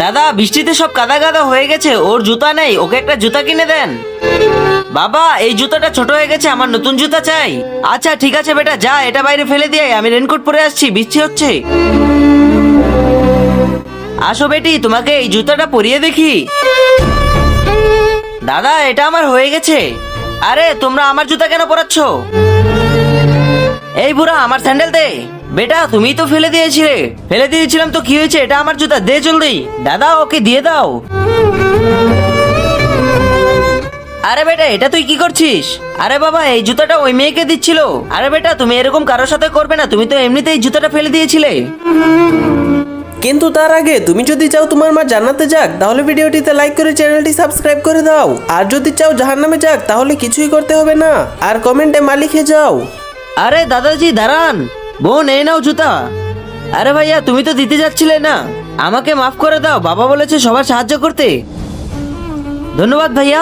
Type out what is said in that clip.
দাদা বৃষ্টিতে সব কাদা কাদা হয়ে গেছে, ওর জুতা নেই, ওকে একটা জুতা কিনে দেন। বাবা এই জুতাটা ছোট হয়ে গেছে, আমার নতুন জুতা চাই। আচ্ছা ঠিক আছে বেটা, যা এটা বাইরে ফেলে দিয়ে আয়, আমি রেনকোট পরে আসছি, বৃষ্টি হচ্ছে। আসো বেটি, তোমাকে এই জুতাটা পরিয়ে দেখি। দাদা এটা আমার হয়ে গেছে। আরে তোমরা আমার জুতা কেন পরাচ্ছ? এই বুড়া আমার স্যান্ডেল দে। বেটা তুমি তো ফেলে দিয়েছিলে। ফেলে দিয়েছিলাম তো কি হয়েছে, এটা আমার জুতা, দে জলদি। দাদা ওকে দিয়ে দাও। আরে বেটা এটা তুই কি করছিস? আরে বাবা এই জুতাটা ওই মেয়েকে দিচ্ছিল। আরে বেটা তুমি এরকম কারোর সাথে করবে না, তুমি তো এমনিতেই জুতাটা ফেলে দিয়েছিলে। কিন্তু তার আগে তুমি যদি চাও তোমার মা জান্নাতে যাক, তাহলে ভিডিওটিতে লাইক করে চ্যানেলটি সাবস্ক্রাইব করে দাও। আর যদি চাও জাহান্নামে যাক, তাহলে কিছুই করতে হবে না, আর কমেন্টে মা লিখে যাও। আরে দাদাজি দাঁড়ান, বোন এই নাও জুতা। আরে ভাইয়া তুমি তো দিতে যাচ্ছিলে না, আমাকে মাফ করে দাও, বাবা বলেছে সবার সাহায্য করতে। ধন্যবাদ ভাইয়া।